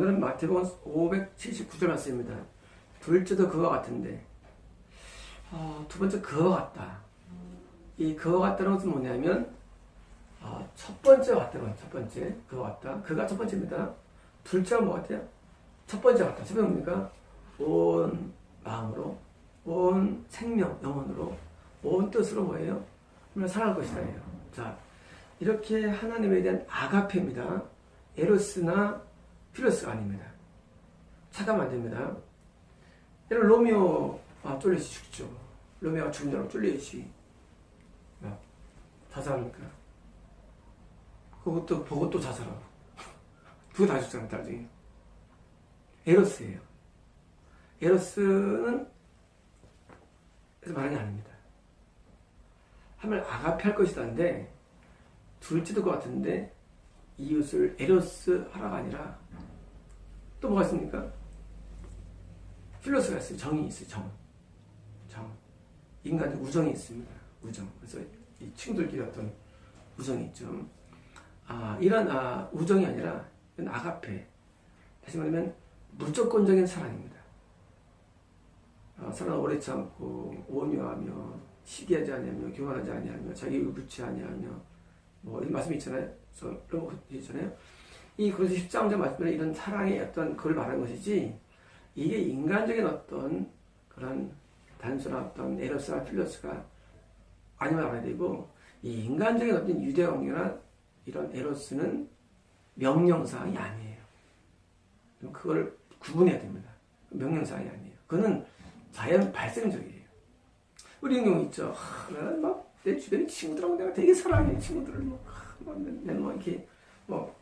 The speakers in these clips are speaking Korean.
오늘은 마태복음 579절 말씀입니다. 둘째도 그와 같은데, 두 번째 그와 같다. 이 그와 같다는 것은 뭐냐면, 첫 번째 같다는 첫 번째 그와 같다. 그가 첫 번째입니다. 둘째가 뭐 같아요? 첫 번째 같다. 첫 번째 뭡니까? 온 마음으로, 온 생명, 영혼으로, 온 뜻으로 뭐예요? 우리가 사랑할 것이다예요. 자, 이렇게 하나님에 대한 아가페입니다. 에로스나 필로스가 아닙니다. 착각하면 안 됩니다. 예를 로미오가 쫄리시 죽죠. 로미오가 죽은 줄 알고 쫄리시 자살합니까? 그것도 보고 또 자살하고 두 개 다 죽잖아요. 나중에 에로스예요. 에로스는 그래서 말하는 게 아닙니다. 하면 아가페 할 것이다인데 둘째도 것 같은데 이웃을 에로스 하라가 아니라 또 뭐가 있습니까? 필로스가 있어요. 정이 있어요. 정. 인간의 우정이 있습니다. 우정. 그래서 이 친구들끼리 어떤 우정이 있죠. 이런 우정이 아니라 이건 아가페. 다시 말하면 무조건적인 사랑입니다. 사랑을 오래 참고 온유하며 시기하지 아니하며 교만하지 아니하며 자기 의구치 아니하며 뭐 이런 말씀이 있잖아요. 그런 거 있잖아요. 이 그래서 13장 말씀에 이런 사랑의 어떤 그걸 말하는 것이지 이게 인간적인 어떤 그런 단순한 어떤 에로스나 필로스가 아니면 알아야 되고 이 인간적인 어떤 유대관계나 이런 에로스는 명령사항이 아니에요. 그걸 구분해야 됩니다. 명령사항이 아니에요. 그거는 자연 발생적이에요. 우리 이런 경우 있죠. 내 주변의 친구들하고 내가 되게 사랑해. 친구들을 이렇게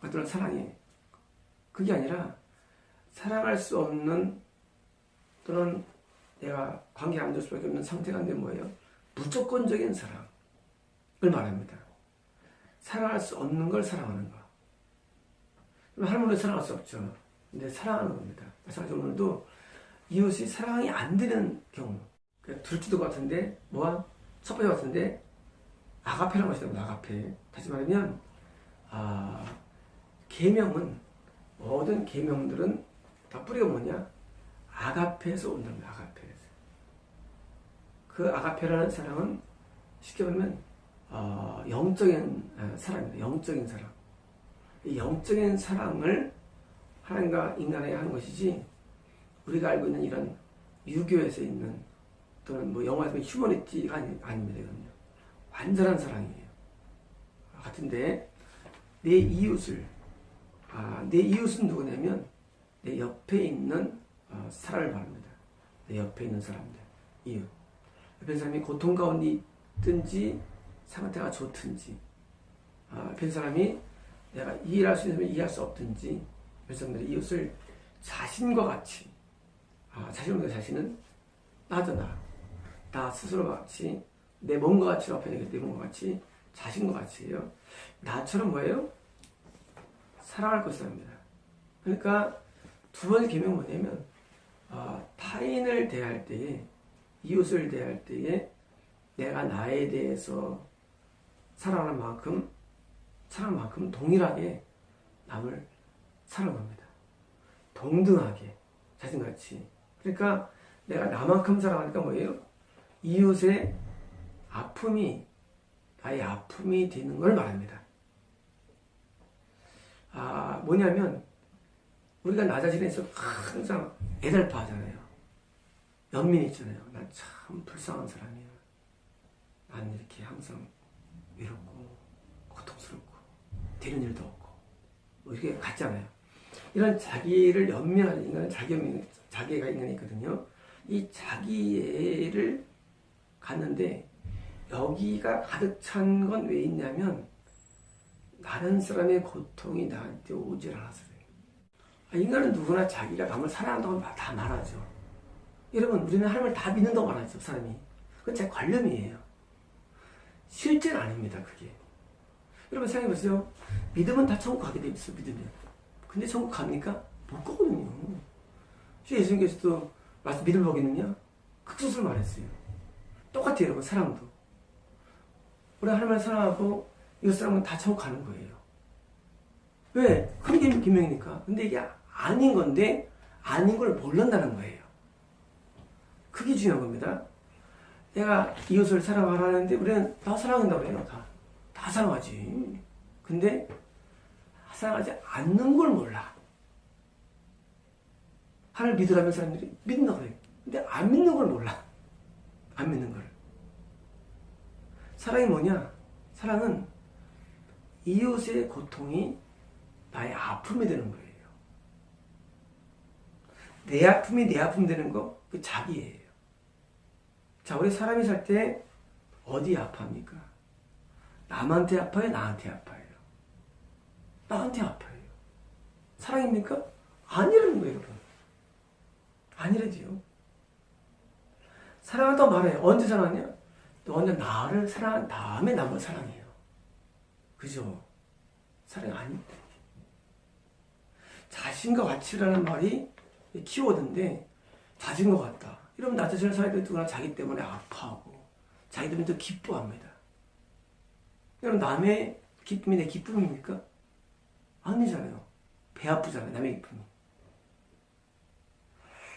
그들을 사랑해. 그게 아니라 사랑할 수 없는 또는 내가 관계가 안 될 수밖에 없는 상태가 있는데 뭐예요? 무조건적인 사랑을 말합니다. 사랑할 수 없는 걸 사랑하는 거. 할머니를 사랑할 수 없죠. 근데 사랑하는 겁니다. 마찬가지로 오늘도 이웃이 사랑이 안 되는 경우. 둘째도 같은데 첫 번째 같은데 아가페라는 것이다. 아가페. 다시 말하면 계명은 모든 계명들은 다 뿌리가 뭐냐? 아가페에서 온답니다. 아가페에서. 그 아가페라는 사랑은 쉽게 말하면 영적인 사랑입니다. 영적인 사랑. 이 영적인 사랑을 하나님과 인간에게 하는 것이지 우리가 알고 있는 이런 유교에서 있는 또는 뭐 영화에서 휴머니티가 아닙니다. 이거는요. 완전한 사랑이에요. 같은데 내 이웃은 누구냐면 내 옆에 있는 사람을 말합니다. 내 옆에 있는 사람들, 이웃. 옆에 있는 사람이 고통 가운데 있든지 상태가 좋든지 옆에 있는 사람이 내가 이해할 수 있으면 이해할 수 없든지 그래서 이웃을 자신과 같이 자신은 나잖아. 나 스스로 같이 내 몸과 같이 옆에 내 몸과 같이 자신과 같이예요. 나처럼 뭐예요? 사랑할 것이랍니다. 그러니까 두 번째 계명은 뭐냐면 타인을 대할 때에 이웃을 대할 때에 내가 나에 대해서 사랑하는 만큼 동일하게 남을 사랑합니다. 동등하게 자신같이. 그러니까 내가 나만큼 사랑하니까 뭐예요? 이웃의 아픔이 나의 아픔이 되는 걸 말합니다. 뭐냐면 우리가 나 자신에 있어서 항상 애달파 하잖아요. 연민 있잖아요. 난 참 불쌍한 사람이야. 난 이렇게 항상 외롭고 고통스럽고 되는 일도 없고 뭐 이렇게 같잖아요. 이런 자기를 연민하는 인간은 자기가 인간이 있거든요. 이 자기애를 갖는데 여기가 가득 찬 건 왜 있냐면 다른 사람의 고통이 나한테 오질 않아서 그래요. 인간은 누구나 자기가 남을 사랑한다고 다 말하죠. 여러분 우리는 하나님을 다 믿는다고 말하죠. 사람이. 그건 제 관념이에요. 실제는 아닙니다. 그게. 여러분 생각해보세요. 믿으면 다 천국 가게 돼 있어. 믿으면. 근데 천국 갑니까? 못 가거든요. 예수님께서도 믿음을 보겠느냐? 극소수를 말했어요. 똑같아요. 여러분 사랑도. 우리 하나님을 사랑하고 이웃 사람은 다 천국 가는 거예요. 왜? 큰 계명이니까. 근데 이게 아닌 건데 아닌 걸 모른다는 거예요. 그게 중요한 겁니다. 내가 이웃을 사랑하라는데 우리는 다 사랑한다고 해요. 다 사랑하지. 근데 사랑하지 않는 걸 몰라. 하나님을 믿으라는 사람들이 믿는다고 해요. 근데 안 믿는 걸 몰라. 안 믿는 걸. 사랑이 뭐냐? 사랑은 이웃의 고통이 나의 아픔이 되는 거예요. 내 아픔이 내 아픔 되는 거, 그 자기예요. 자, 우리 사람이 살 때 어디 아파합니까? 남한테 아파요? 나한테 아파요? 나한테 아파요. 사랑입니까? 아니라는 거예요, 여러분. 아니래지요. 사랑한다고 말해요. 언제 사랑하냐? 너는 나를 사랑한 다음에 남을 사랑해요. 그죠? 사랑 아닙니다. 자신과 가치라는 말이 키워드인데, 자신과 같다. 이러면 나 자신을 사랑하기 때문에 자기 때문에 아파하고, 자기 때문에 또 기뻐합니다. 여러분, 남의 기쁨이 내 기쁨입니까? 아니잖아요. 배 아프잖아요, 남의 기쁨이.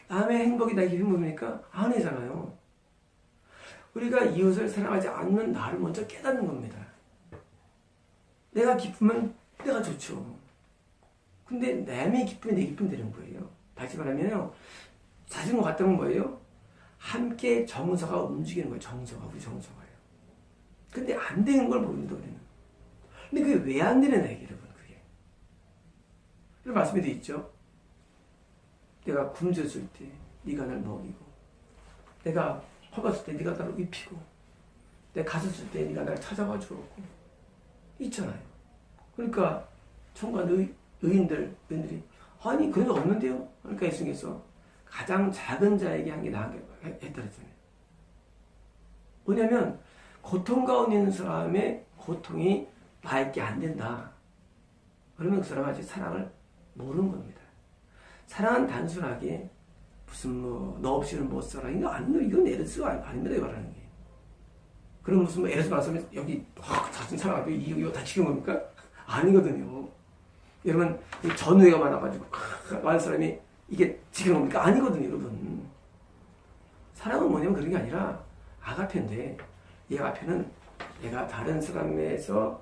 남의 행복이 나의 기쁨입니까? 아니잖아요. 우리가 이웃을 사랑하지 않는 나를 먼저 깨닫는 겁니다. 내가 기쁘면 내가 좋죠. 근데 남의 기쁨이 내 기쁨이 되는 거예요. 다시 말하면요, 자신과 같다는 뭐예요? 함께 정서가 움직이는 거예요. 정서가, 우리 정서가요. 근데 안 되는 걸 모른다, 우리는. 근데 그게 왜 안 되는 얘기예요, 여러분, 그게. 이런 말씀이 돼 있죠. 내가 굶주렸을 때 네가 날 먹이고, 내가 허봤을 때 네가 나를 입히고, 내가 갔었을 때 네가 날 찾아와 주었고, 있잖아요. 그러니까 총각 의인들이 아니 그런 거 없는데요. 그러니까 예수님께서 가장 작은 자에게 한 게 나은 게 했다 그랬잖아요. 뭐냐면 고통 가운데 있는 사람의 고통이 나에게 안 된다. 그러면 그 사람은 아직 사랑을 모르는 겁니다. 사랑은 단순하게 무슨 너 없이는 못 살아. 이건 에르스가 아닙니다. 말하는 게. 그럼 무슨 에르스 말씀에 여기 자신 사랑하고 이거 다 지킨 겁니까? 아니거든요. 여러분 전우애가 많아가지고 많은 사람이 이게 지킨 겁니까? 아니거든요, 여러분. 사랑은 뭐냐면 그런 게 아니라 아가페인데 이 아가페는 내가 다른 사람에서가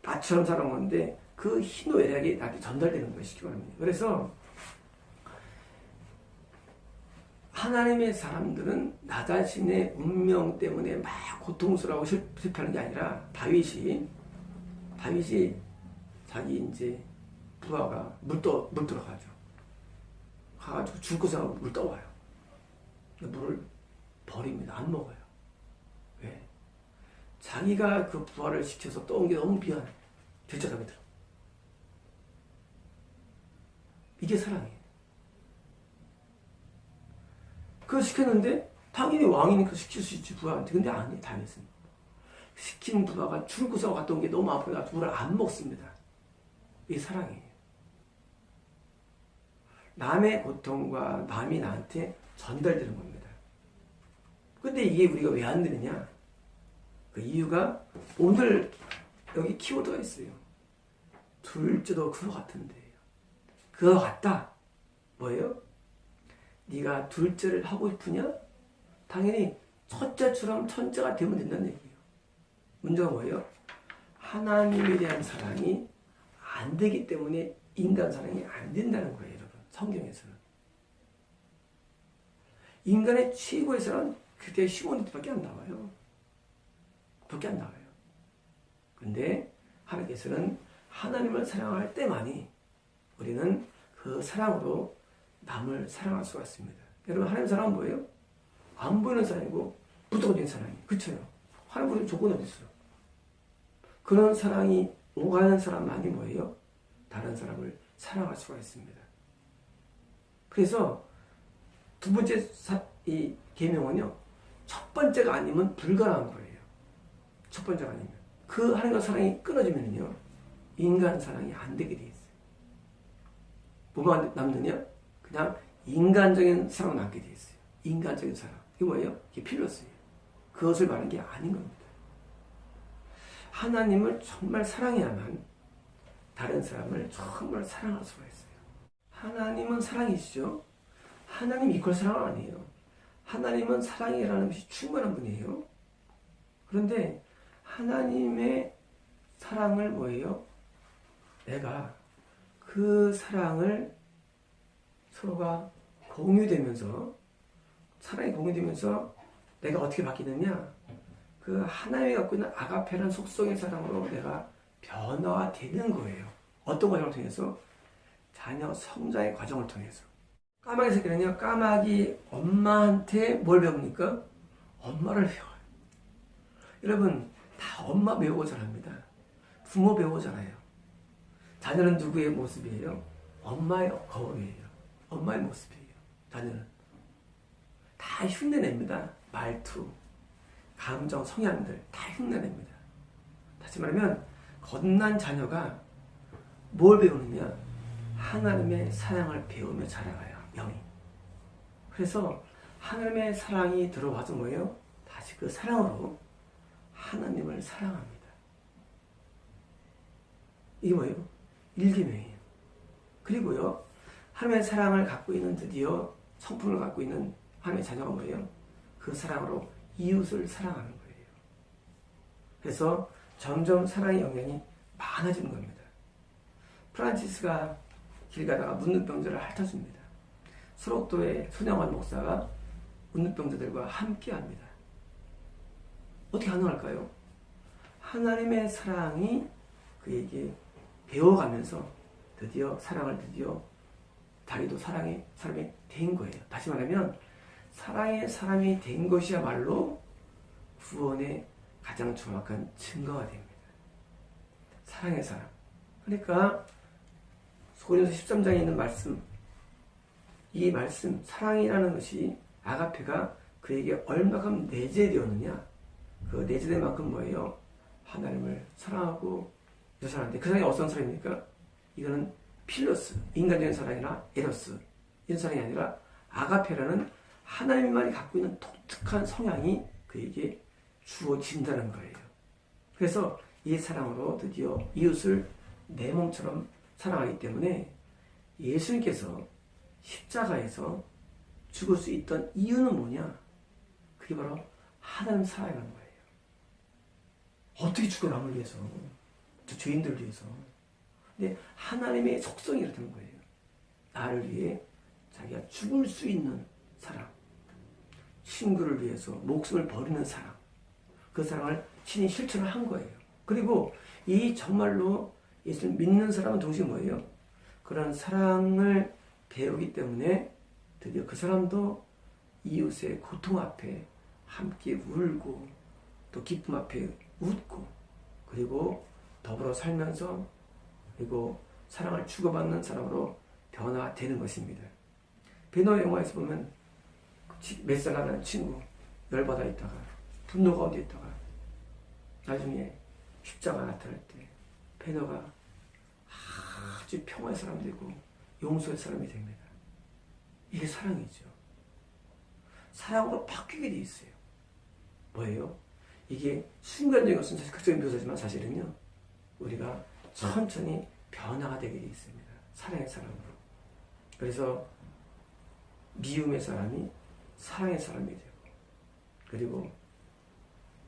나처럼 사랑하는데 그 희노애락이 나한테 전달되는 것이기 바랍니다. 그래서 하나님의 사람들은 나 자신의 운명 때문에 막 고통스러워하고 실패하는 게 아니라 다윗이 자기 이제 부하가 물 들어가죠. 가가지고 죽고 생각하고 물 떠와요. 물을 버립니다. 안 먹어요. 왜? 자기가 그 부하를 시켜서 떠온 게 너무 미안해. 죄책감이 들어. 이게 사랑이에요. 그거 시켰는데 당연히 왕이니까 시킬 수 있지 부하한테. 근데 아니에요. 다윗은 시킨 부하가 죽을 구석 갔다 온 게 너무 아프니까 물을 안 먹습니다. 이게 사랑이에요. 남의 고통과 남이 나한테 전달되는 겁니다. 근데 이게 우리가 왜 안 되느냐? 그 이유가 오늘 여기 키워드가 있어요. 둘째도 그거 같은데. 그거 같다. 뭐예요? 네가 둘째를 하고 싶으냐? 당연히 첫째처럼 천째가 되면 된다는 얘기예요. 문제가 뭐예요? 하나님에 대한 사랑이 안 되기 때문에 인간 사랑이 안 된다는 거예요, 여러분. 성경에서는. 인간의 최고의 사랑은 그때 시몬한테밖에 안 나와요. 밖에 안 나와요. 근데 하나님께서는 하나님을 사랑할 때만이 우리는 그 사랑으로 남을 사랑할 수가 있습니다. 여러분, 하나님 사랑은 뭐예요? 안 보이는 사랑이고 무조건적인 사랑이에요. 그렇죠? 하나님은 조건이 어디 있어요? 그런 사랑이 오가는 사람만이 뭐예요? 다른 사람을 사랑할 수가 있습니다. 그래서 두 번째 이 계명은요, 첫 번째가 아니면 불가능한 거예요. 첫 번째가 아니면 그 하나님과 사랑이 끊어지면요, 인간 사랑이 안 되게 돼 있어요. 뭐가 남느냐? 그냥 인간적인 사랑 남게 돼 있어요. 인간적인 사랑. 이게 뭐예요? 이게 필요했어요. 그것을 말하는 게 아닌 겁니다. 하나님을 정말 사랑해야만 다른 사람을 정말 사랑할 수가 있어요. 하나님은 사랑이시죠. 하나님 이퀄 사랑은 아니에요. 하나님은 사랑이라는 것이 충분한 분이에요. 그런데 하나님의 사랑을 뭐예요? 내가 그 사랑을 서로가 공유되면서, 사랑이 공유되면서 내가 어떻게 바뀌느냐? 그 하나님이 갖고 있는 아가페라는 속성의 사랑으로 내가 변화되는 거예요. 어떤 과정을 통해서? 자녀 성장의 과정을 통해서. 까마귀 새끼는요, 까마귀 엄마한테 뭘 배웁니까? 엄마를 배워요. 여러분, 다 엄마 배우고 자랍니다. 부모 배우고 자라요. 자녀는 누구의 모습이에요? 엄마의 거울이에요. 엄마의 모습이에요. 자녀는 다 흉내냅니다. 말투, 감정, 성향들 다 흉내냅니다. 다시 말하면 겉난 자녀가 뭘 배우느냐? 하나님의 사랑을 배우며 자라가요. 영이. 그래서 하나님의 사랑이 들어와서 뭐예요? 다시 그 사랑으로 하나님을 사랑합니다. 이게 뭐예요? 일계명이에요. 그리고요, 하나님의 사랑을 갖고 있는, 드디어 성품을 갖고 있는 하나님의 자녀가 뭐예요? 그 사랑으로 이웃을 사랑하는 거예요. 그래서 점점 사랑의 영향이 많아지는 겁니다. 프란치스가 길 가다가 문둥병자를 핥아줍니다. 수록도의 손영환 목사가 문둥병자들과 함께 합니다. 어떻게 가능할까요? 하나님의 사랑이 그에게 배워가면서 드디어 사랑을 다리도 사랑의 사람이 된 거예요. 다시 말하면 사랑의 사람이 된 것이야말로 구원의 가장 정확한 증거가 됩니다. 사랑의 사람. 그러니까 고린도서 13장에 있는 말씀, 이 말씀, 사랑이라는 것이 아가페가 그에게 얼마큼 내재되었느냐, 그 내재된 만큼 뭐예요? 하나님을 사랑하고 사랑하는데, 그 사랑이 어떤 사랑입니까? 이거는 필로스, 인간적인 사랑이나 에로스, 이런 사랑이 아니라 아가페라는 하나님만이 갖고 있는 독특한 성향이 그에게 주어진다는 거예요. 그래서 이 사랑으로 드디어 이웃을 내 몸처럼 사랑하기 때문에 예수님께서 십자가에서 죽을 수 있던 이유는 뭐냐? 그게 바로 하나님 사랑이라는 거예요. 어떻게 죽어 남을 위해서? 저 죄인들을 위해서. 근데 하나님의 속성이 이렇다는 거예요. 나를 위해 자기가 죽을 수 있는 사랑. 친구를 위해서 목숨을 버리는 사랑. 그 사랑을 신이 실천을 한 거예요. 그리고 이 정말로 예수를 믿는 사람은 동시에 뭐예요? 그런 사랑을 배우기 때문에 드디어 그 사람도 이웃의 고통 앞에 함께 울고 또 기쁨 앞에 웃고 그리고 더불어 살면서 그리고 사랑을 주고받는 사람으로 변화되는 것입니다. 베너 영화에서 보면 몇 살 나는 친구 열받아 있다가 분노가 어디 있다가 나중에 십자가 나타날 때 베너가 아주 평화의 사람 되고 용서의 사람이 됩니다. 이게 사랑이죠. 사랑으로 바뀌게 돼 있어요. 뭐예요? 이게 순간적인 것은 사실 극적인 묘사지만 사실은요, 우리가 천천히 변화가 되게 돼 있습니다. 사랑의 사람으로. 그래서 미움의 사람이 사랑의 사람이 되고, 그리고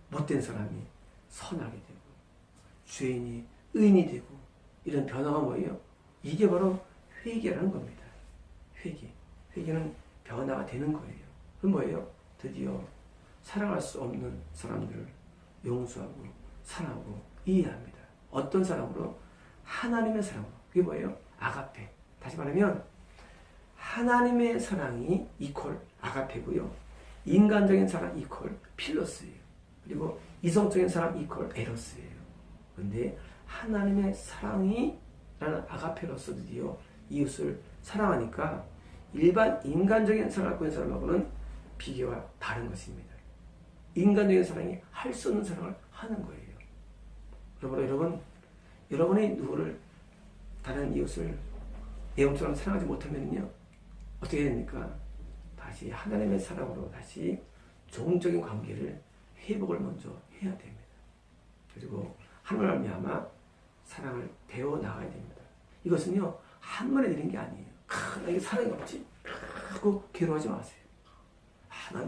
못된 사람이 선하게 되고, 죄인이 의인이 되고, 이런 변화가 뭐예요? 이게 바로 회개라는 겁니다. 회개. 회개는 변화가 되는 거예요. 그럼 뭐예요? 드디어 사랑할 수 없는 사람들을 용서하고 사랑하고 이해합니다. 어떤 사랑으로? 하나님의 사랑으로. 그게 뭐예요? 아가페. 다시 말하면 하나님의 사랑이 이퀄 아가페고요. 인간적인 사랑 이퀄 필로스예요. 그리고 이성적인 사랑 이퀄 에로스예요. 그런데 하나님의 사랑이 라는 아가페로서 드디어 이웃을 사랑하니까 일반 인간적인 사랑을 갖고 있는 사람하고는 비교가 다른 것입니다. 인간적인 사랑이 할 수 없는 사랑을 하는 거예요. 여러분이 누구를, 다른 이웃을 내 몸처럼 사랑하지 못하면요, 어떻게 됩니까? 다시 하나님의 사랑으로 다시 종적인 관계를 회복을 먼저 해야 됩니다. 그리고 하나님을 말미암아 사랑을 배워 나가야 됩니다. 이것은요, 한 번에 되는 게 아니에요. 나에게 사랑이 없지? 하고 괴로워하지 마세요.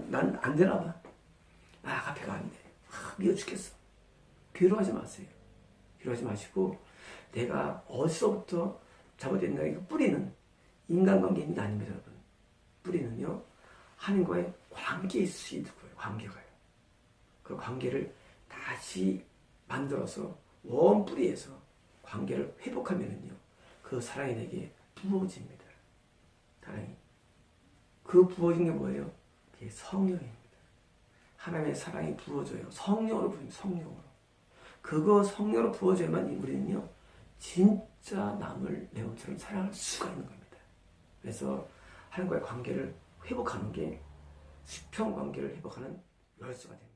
난 안 되나 봐. 카페가 안 돼. 미워 죽겠어. 괴로워하지 마세요. 괴로워하지 마시고, 내가 어디서부터 잘못됐나, 이거 뿌리는 인간관계 있는 게 아닙니다, 여러분. 뿌리는요, 하나님과의 관계에 있을 수 있는 거예요, 관계가요. 그 관계를 다시 만들어서 원 뿌리에서 관계를 회복하면은요, 그 사랑이 내게 부어집니다. 사랑이. 그 부어진 게 뭐예요? 그게 성령입니다. 하나님의 사랑이 부어져요. 성령으로 부어집니다. 성령으로. 그거 성령으로 부어져야만 우리는요, 진짜 남을 내 몸처럼 사랑할 수가 있는 겁니다. 그래서 하나님과의 관계를 회복하는 게 수평 관계를 회복하는 열쇠가 됩니다.